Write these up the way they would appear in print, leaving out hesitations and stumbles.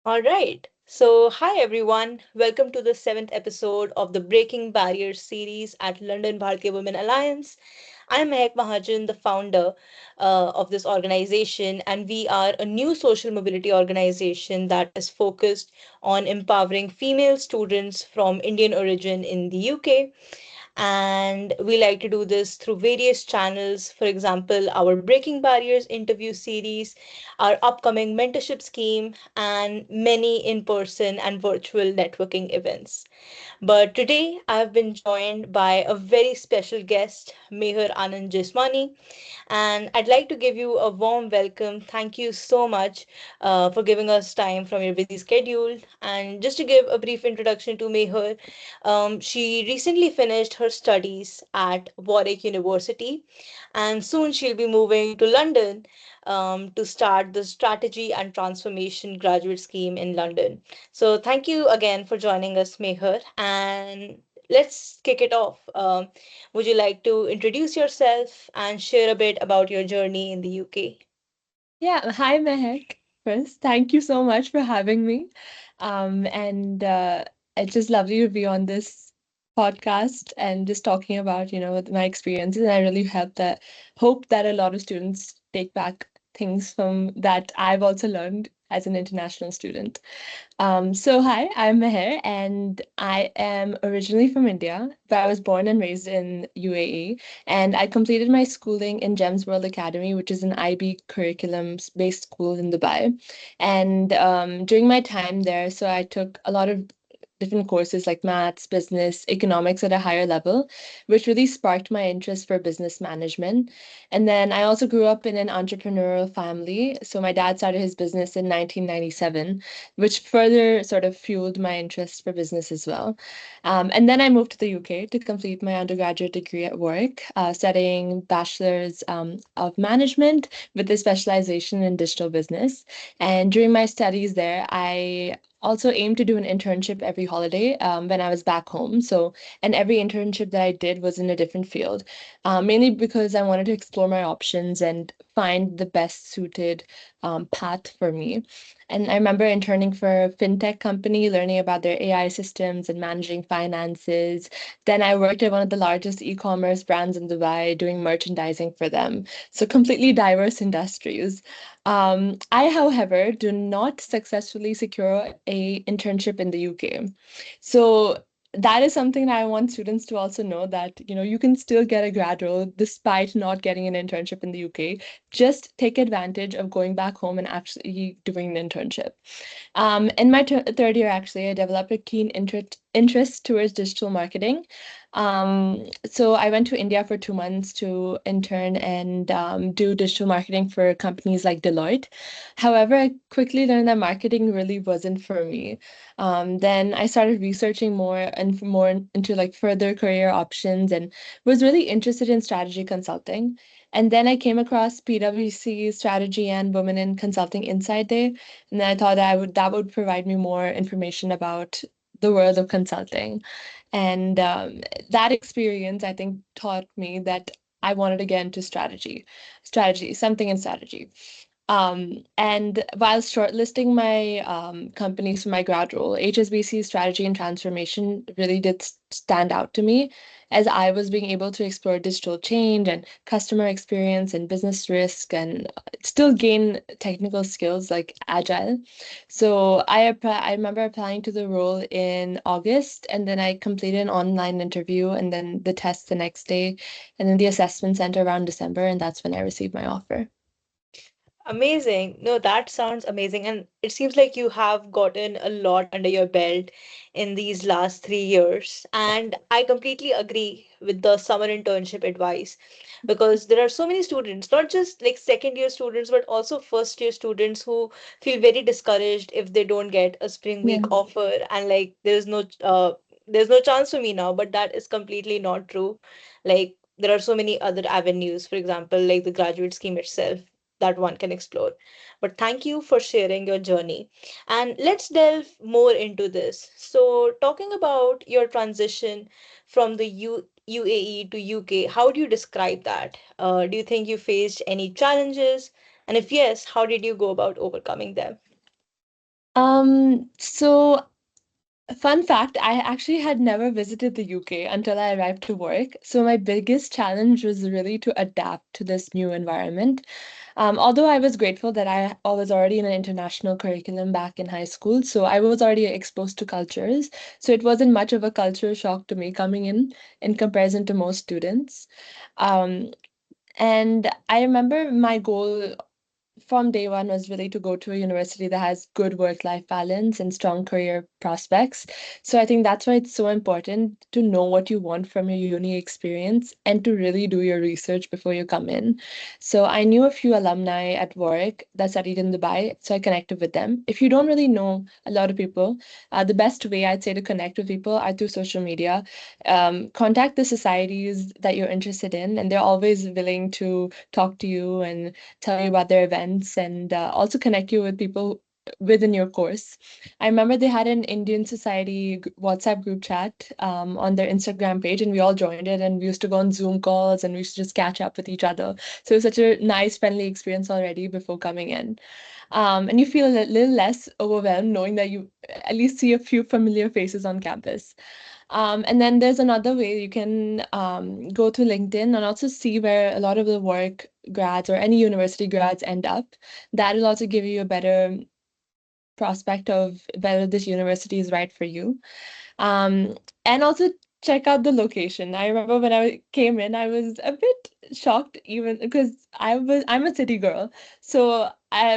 All right. So, hi everyone. Welcome to the seventh episode of the Breaking Barriers series at London Bhartiya Women Alliance. I'm Mehak Mahajan, the founder of this organization, and we are a new social mobility organization that is focused on empowering female students from Indian origin in the UK. And we like to do this through various channels. For example, our Breaking Barriers interview series, our upcoming mentorship scheme, and many in person and virtual networking events. But today I've been joined by a very special guest, Mehr Anand Jeswani, and I'd like to give you a warm welcome. Thank you so much for giving us time from your busy schedule. And just to give a brief introduction to Mehr, she recently finished her studies at Warwick University, and soon she'll be moving to London to start the Strategy and Transformation Graduate Scheme in London. So, thank you again for joining us, Mehr. And let's kick it off. Would you like to introduce yourself and share a bit about your journey in the UK? Yeah, hi Mehak. First, thank you so much for having me. And it's just lovely to be on this podcast and just talking about, my experiences. And I really hope that a lot of students take back things from that I've also learned as an international student. So hi, I'm Mehr and I am originally from India, but I was born and raised in UAE. And I completed my schooling in Gems World Academy, which is an IB curriculum-based school in Dubai. And during my time there, so I took a lot of different courses like maths, business, economics at a higher level, which really sparked my interest for business management. And then I also grew up in an entrepreneurial family. So my dad started his business in 1997, which further sort of fueled my interest for business as well. And then I moved to the UK to complete my undergraduate degree at Warwick, studying bachelor's of management with a specialization in digital business. And during my studies there, I also aimed to do an internship every holiday when I was back home. And every internship that I did was in a different field, mainly because I wanted to explore my options and find the best suited path for me. And I remember interning for a fintech company, learning about their AI systems and managing finances. Then I worked at one of the largest e-commerce brands in Dubai, doing merchandising for them. So completely diverse industries. I, however, do not successfully secure a internship in the UK. So that is something that I want students to also know that, you can still get a grad role despite not getting an internship in the UK. Just take advantage of going back home and actually doing an internship. In my third year, actually, I developed a keen interest towards digital marketing. So I went to India for 2 months to intern and do digital marketing for companies like Deloitte. However, I quickly learned that marketing really wasn't for me. Then I started researching more and more into like further career options and was really interested in strategy consulting. And then I came across PwC Strategy and Women in Consulting Insight Day, and then I thought that would provide me more information about the world of consulting. And that experience, I think, taught me that I wanted to get into something in strategy. And while shortlisting my companies for my grad role, HSBC strategy and transformation really did stand out to me as I was being able to explore digital change and customer experience and business risk and still gain technical skills like agile. So I remember applying to the role in August, and then I completed an online interview and then the test the next day and then the assessment center around December, and that's when I received my offer. Amazing. No, that sounds amazing. And it seems like you have gotten a lot under your belt in these last 3 years. And I completely agree with the summer internship advice because there are so many students, not just like second year students, but also first year students who feel very discouraged if they don't get a spring Yeah. week offer and like there's no chance for me now, but that is completely not true. Like there are so many other avenues, for example, like the graduate scheme itself that one can explore. But thank you for sharing your journey. And let's delve more into this. So, talking about your transition from the UAE to UK, how do you describe that? Do you think you faced any challenges? And if yes, how did you go about overcoming them? So fun fact, I actually had never visited the UK until I arrived to work. So my biggest challenge was really to adapt to this new environment. Although I was grateful that I was already in an international curriculum back in high school, so I was already exposed to cultures. So it wasn't much of a culture shock to me coming in comparison to most students. Um, and I remember my goal from day one was really to go to a university that has good work-life balance and strong career prospects. So I think that's why it's so important to know what you want from your uni experience and to really do your research before you come in. So I knew a few alumni at work that studied in Dubai, so I connected with them. If you don't really know a lot of people, the best way I'd say to connect with people are through social media. Contact the societies that you're interested in, and they're always willing to talk to you and tell you about their events and also connect you with people within your course. I remember they had an Indian Society WhatsApp group chat on their Instagram page, and we all joined it. And we used to go on Zoom calls and we used to just catch up with each other. So it was such a nice, friendly experience already before coming in. And you feel a little less overwhelmed knowing that you at least see a few familiar faces on campus. And then there's another way you can go to LinkedIn and also see where a lot of the work grads or any university grads end up. That will also give you a better prospect of whether this university is right for you. Um, and also check out the location. I remember when I came in, I was a bit shocked even because I'm a city girl. So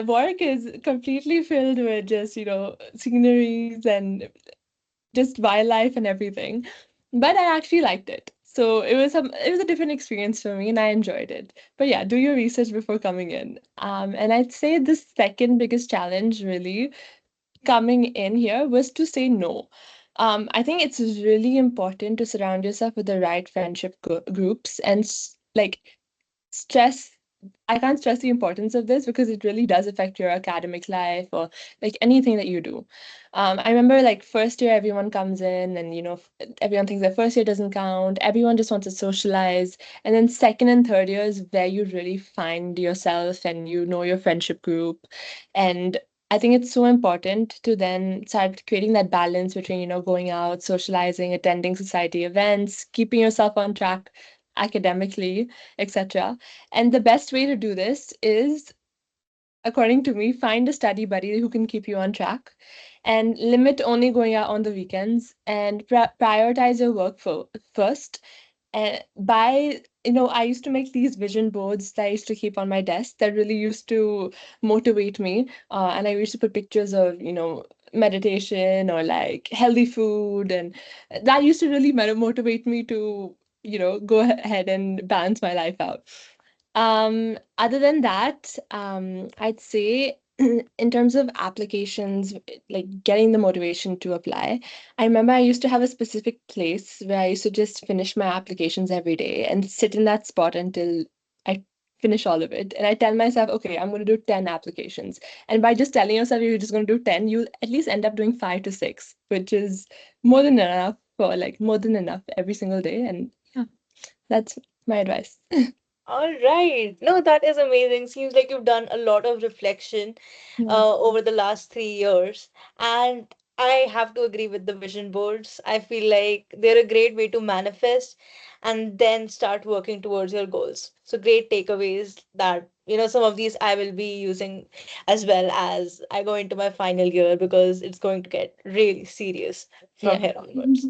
work is completely filled with just, sceneries and just wildlife and everything. But I actually liked it. So it was a different experience for me and I enjoyed it. But yeah, do your research before coming in. And I'd say the second biggest challenge really coming in here was to say no. I think it's really important to surround yourself with the right friendship groups and like stress I can't stress the importance of this because it really does affect your academic life or like anything that you do. I remember like first year everyone comes in and everyone thinks that first year doesn't count. Everyone just wants to socialize, and then second and third year is where you really find yourself and you know your friendship group. And I think it's so important to then start creating that balance between going out, socializing, attending society events, keeping yourself on track academically, etc. And the best way to do this is, according to me, find a study buddy who can keep you on track and limit only going out on the weekends and prioritize your work first. And I used to make these vision boards that I used to keep on my desk that really used to motivate me. And I used to put pictures of, meditation or like healthy food. And that used to really motivate me to, go ahead and balance my life out. Other than that, I'd say in terms of applications, like getting the motivation to apply, I remember I used to have a specific place where I used to just finish my applications every day and sit in that spot until I finish all of it. And I tell myself, okay, I'm going to do 10 applications. And by just telling yourself you're just going to do 10, you'll at least end up doing 5 to 6, which is more than enough every single day. And yeah, that's my advice. All right. No, that is amazing. Seems like you've done a lot of reflection Yeah. over the last 3 years. And I have to agree with the vision boards. I feel like they're a great way to manifest and then start working towards your goals. So great takeaways that, some of these I will be using as well as I go into my final year because it's going to get really serious from Yeah. here onwards.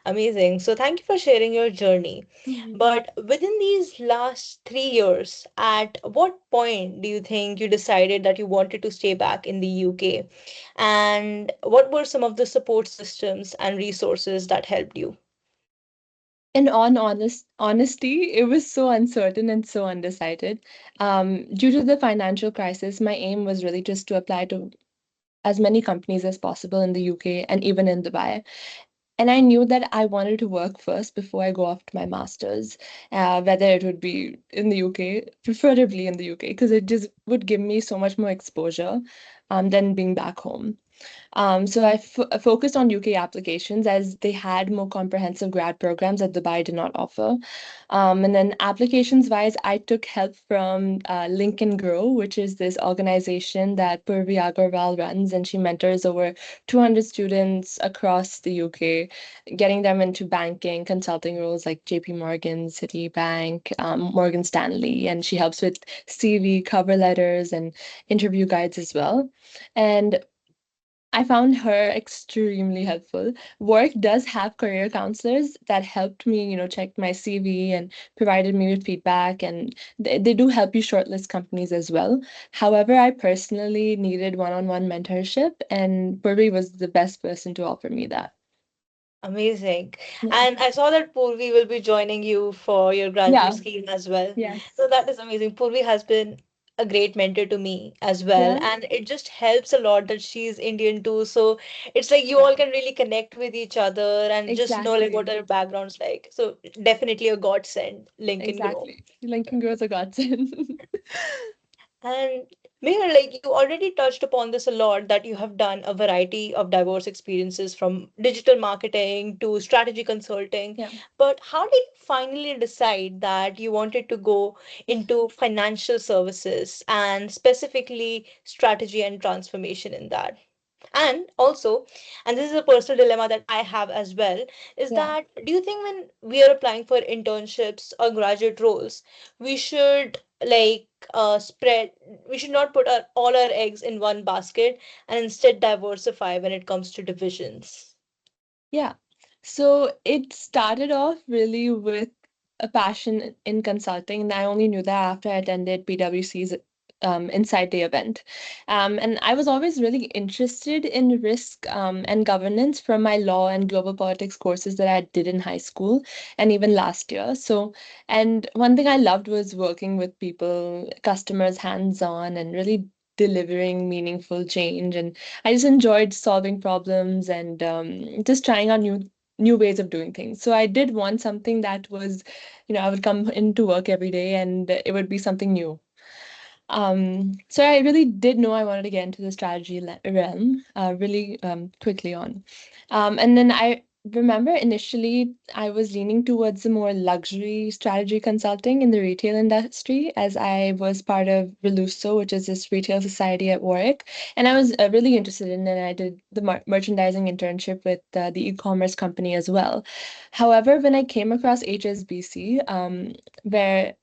Amazing. So thank you for sharing your journey. Mhm. But within these last 3 years, at what point do you think you decided that you wanted to stay back in the UK? And what were some of the support systems and resources that helped you? In on honesty, it was so uncertain and so undecided. Due to the financial crisis, my aim was really just to apply to as many companies as possible in the UK and even in Dubai. And I knew that I wanted to work first before I go off to my master's, whether it would be in the UK, preferably in the UK, because it just would give me so much more exposure than being back home. So I focused on UK applications as they had more comprehensive grad programs that Dubai did not offer. And then applications wise, I took help from Link and Grow, which is this organization that Purvi Agarwal runs, and she mentors over 200 students across the UK, getting them into banking, consulting roles like JP Morgan, Citibank, Morgan Stanley, and she helps with CV, cover letters, and interview guides as well. And I found her extremely helpful. Work does have career counselors that helped me, check my CV and provided me with feedback, and they do help you shortlist companies as well. However, I personally needed one-on-one mentorship, and Purvi was the best person to offer me that. Amazing. Yeah. And I saw that Purvi will be joining you for your graduate Yeah. scheme as well. Yes. So that is amazing. Purvi has been a great mentor to me as well. Yeah. And it just helps a lot that she's Indian too. So it's like you Yeah. all can really connect with each other and just know like what Exactly. our backgrounds like. So definitely a godsend, link and grow. Exactly. Lincoln Girls are godsend. And Meher, like you already touched upon this a lot, that you have done a variety of diverse experiences from digital marketing to strategy consulting. Yeah. But how did you finally decide that you wanted to go into financial services and specifically strategy and transformation in that? And also, and this is a personal dilemma that I have as well, is Yeah. that do you think when we are applying for internships or graduate roles, we should like spread, we should not put all our eggs in one basket and instead diversify when it comes to divisions? Yeah. So it started off really with a passion in consulting, and I only knew that after I attended PwC's Inside Day event. And I was always really interested in risk and governance from my law and global politics courses that I did in high school and even last year. So, and one thing I loved was working with people, customers hands-on, and really delivering meaningful change. And I just enjoyed solving problems and just trying out new ways of doing things. So I did want something that was, I would come into work every day and it would be something new. So I really did know I wanted to get into the strategy realm really quickly on. And then I remember initially I was leaning towards the more luxury strategy consulting in the retail industry as I was part of Reluso, which is this retail society at Warwick. And I was really interested in it. And I did the merchandising internship with the e-commerce company as well. However, when I came across HSBC, where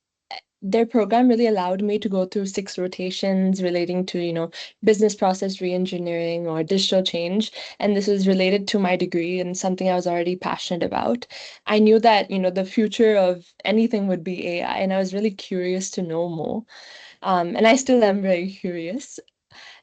their program really allowed me to go through 6 rotations relating to, business process reengineering or digital change. And this was related to my degree and something I was already passionate about. I knew that, the future of anything would be AI, and I was really curious to know more. And I still am very curious.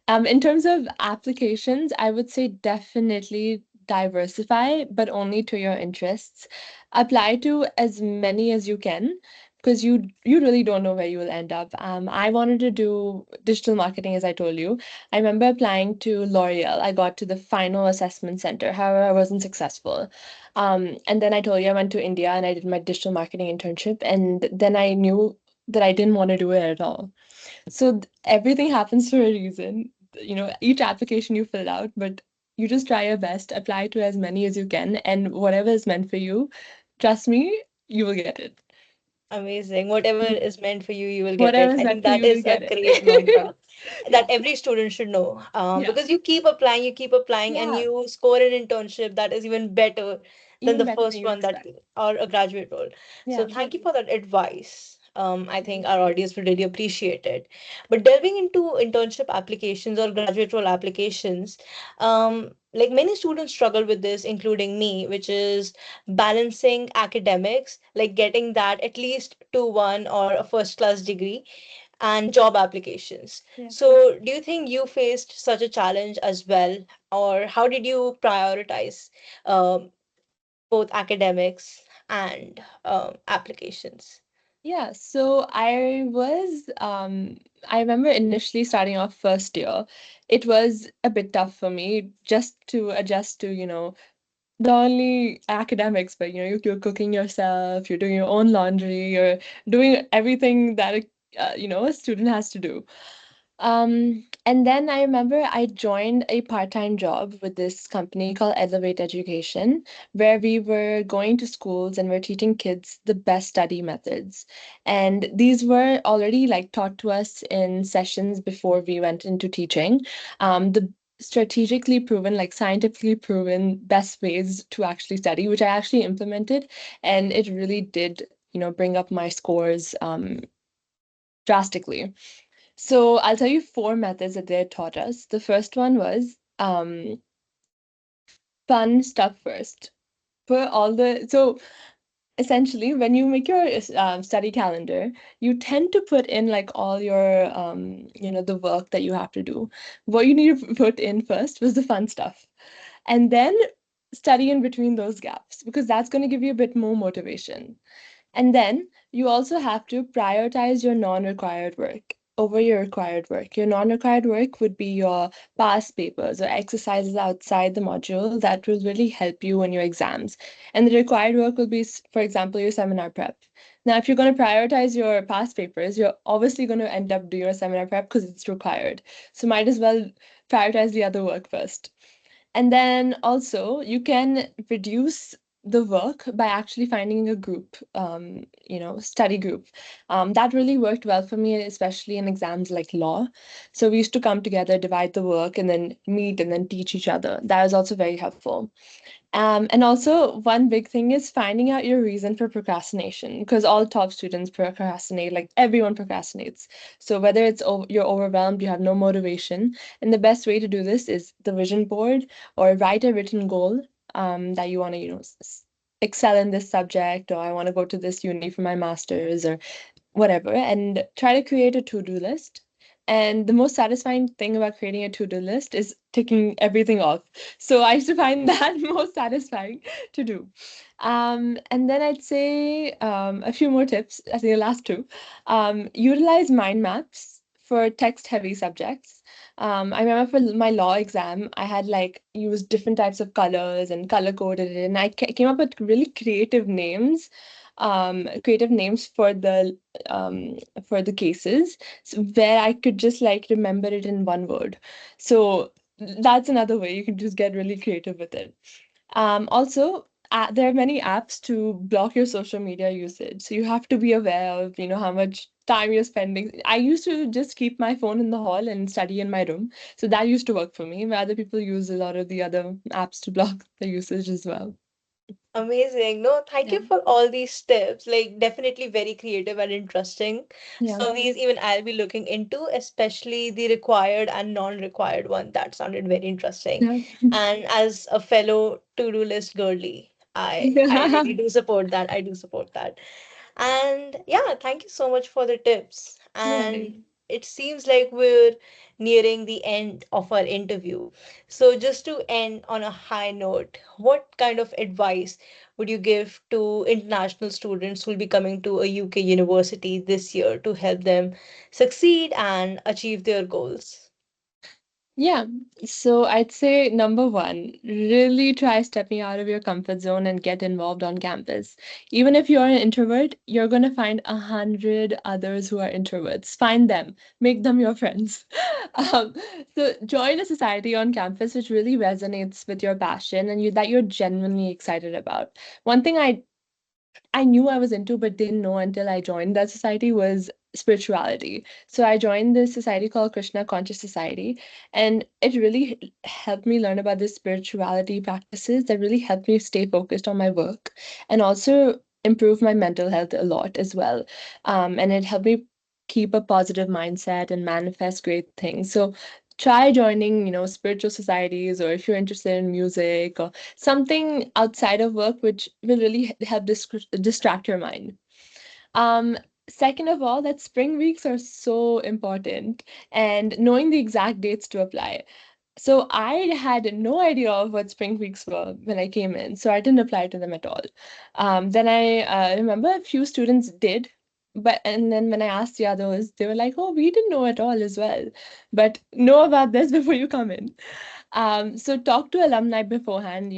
In terms of applications, I would say definitely diversify, but only to your interests. Apply to as many as you can because you really don't know where you will end up. I wanted to do digital marketing, as I told you. I remember applying to L'Oreal. I got to the final assessment center. However, I wasn't successful. And then I told you I went to India and I did my digital marketing internship, and then I knew that I didn't want to do it at all. So everything happens for a reason. Each application you fill out, but you just try your best, apply to as many as you can, and whatever is meant for you, trust me, you will get it. Amazing. Whatever Mhm. is meant for you, you will get Whatever it. is I meant think for that you, you'll is a get great it. mantra Yeah. that every student should know. Yeah. Because you keep applying, and Yeah. you score an internship that is even better than Even the better than first you one that expect. or a graduate role. So Yeah. thank you for that advice. I think our audience will really appreciate it. But delving into internship applications or graduate role applications, like many students struggle with this, including me, which is balancing academics, like getting that at least 2-1 or a first class degree, and job applications. Yeah. So, do you think you faced such a challenge as well, or how did you prioritize um, both academics and applications? Yeah, so I remember initially starting off first year, it was a bit tough for me just to adjust to, not only academics, but you're cooking yourself, you're doing your own laundry, you're doing everything that a student has to do. And then I remember I joined a part-time job with this company called Elevate Education, where we were going to schools and we're teaching kids the best study methods. And these were already like taught to us in sessions before we went into teaching. The strategically proven, like scientifically proven best ways to actually study, which I actually implemented, and it really did, bring up my scores drastically. So I'll tell you four methods that they taught us. The first one was fun stuff first. Put all the so essentially when you make your study calendar, you tend to put in like all your the work that you have to do. What you need to put in first was the fun stuff, and then study in between those gaps because that's going to give you a bit more motivation. And then you also have to prioritize your non-required work over your required work. Your non-required work would be your past papers or exercises outside the module that will really help you in your exams. And the required work will be, for example, your seminar prep. Now, if you're going to prioritize your past papers, you're obviously going to end up doing your seminar prep because it's required. So might as well prioritize the other work first. And then also you can reduce the work by actually finding a group, study group. That really worked well for me, especially in exams like law. So we used to come together, divide the work, and then meet and then teach each other. That was also very helpful. And also, one big thing is finding out your reason for procrastination because all top students procrastinate, like everyone procrastinates. So, whether you're overwhelmed, you have no motivation, and the best way to do this is the vision board or write a written goal that you want to, excel in this subject, or I want to go to this uni for my master's, or whatever, and try to create a to-do list. And the most satisfying thing about creating a to-do list is ticking everything off. So I used to find that most satisfying to do. And then I'd say a few more tips. I think the last two. Utilize mind maps for text-heavy subjects. I remember for my law exam, I had like used different types of colors and color coded it, and I came up with really creative names for the cases, so where I could just like remember it in one word. So that's another way you can just get really creative with it. Also, there are many apps to block your social media usage. So you have to be aware of, how much time you're spending. I used to just keep my phone in the hall and study in my room. So that used to work for me. Where other people use a lot of the other apps to block the usage as well. Amazing. No, thank Yeah. you for all these tips. Like, definitely very creative and interesting. Yeah. Some of these even I'll be looking into, especially the required and non-required one. That sounded very interesting. Yeah. And as a fellow to-do list girly, I really do support that. I do support that. And yeah, thank you so much for the tips. Yeah. And it seems like we're nearing the end of our interview. So, just to end on a high note, what kind of advice would you give to international students who will be coming to a UK university this year to help them succeed and achieve their goals? Yeah, so I'd say number one, really try stepping out of your comfort zone and get involved on campus. Even if you're an introvert, you're going to find 100 others who are introverts. Find them, make them your friends. Um, so join a society on campus which really resonates with your passion and that you're genuinely excited about. One thing I knew I was into, but didn't know until I joined that society was spirituality. So I joined this society called Krishna Conscious Society, and it really helped me learn about the spirituality practices that really helped me stay focused on my work and also improve my mental health a lot as well. And it helped me keep a positive mindset and manifest great things. So try joining, spiritual societies, or if you're interested in music or something outside of work which will really help distract your mind. um Second of all, that spring weeks are so important, and knowing the exact dates to apply. So I had no idea of what spring weeks were when I came in, so I didn't apply to them at all. Then I remember a few students did, but and then when I asked the others, they were like, "Oh, we didn't know at all as well." But know about this before you come in. So talk to alumni beforehand,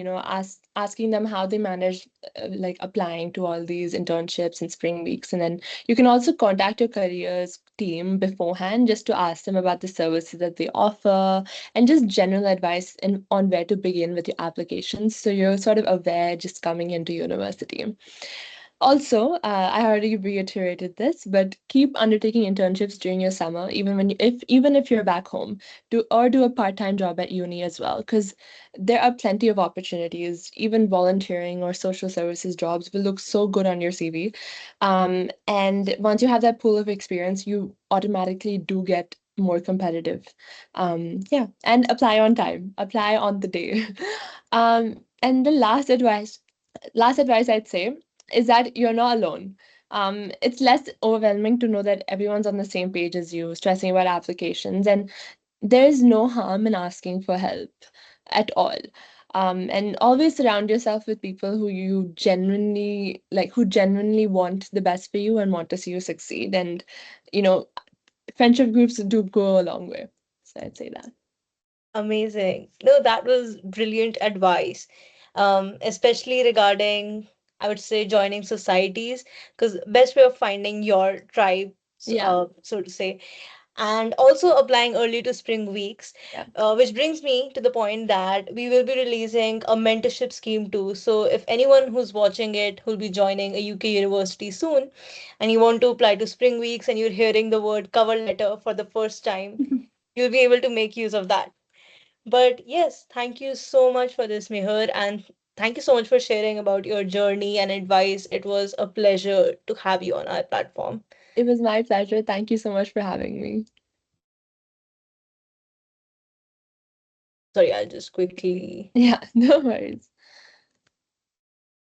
asking them how they manage like applying to all these internships and spring weeks. And then you can also contact your careers team beforehand just to ask them about the services that they offer and just general advice on where to begin with your applications. So you're sort of aware just coming into university. Also, I already reiterated this, but keep undertaking internships during your summer, even if you're back home, do a part-time job at uni as well, because there are plenty of opportunities. Even volunteering or social services jobs will look so good on your CV. And once you have that pool of experience, you automatically do get more competitive. Yeah, and apply on time, apply on the day. And the last advice I'd say is that you're not alone. It's less overwhelming to know that everyone's on the same page as you, stressing about applications, and there's no harm in asking for help at all. And always surround yourself with people who you genuinely like, who genuinely want the best for you and want to see you succeed. And, you know, friendship groups do go a long way. So I'd say that. Amazing. No, that was brilliant advice. Especially regarding, I would say, joining societies, because best way of finding your tribe, Yeah. so to say, and also applying early to spring weeks, Yeah. which brings me to the point that we will be releasing a mentorship scheme too. So if anyone who's watching it who'll be joining a UK university soon, and you want to apply to spring weeks and you're hearing the word cover letter for the first time, you'll be able to make use of that. But yes, thank you so much for this, Meher, and thank you so much for sharing about your journey and advice. It was a pleasure to have you on our platform. It was my pleasure. Thank you so much for having me. Sorry, I'll just quickly. Yeah, no worries.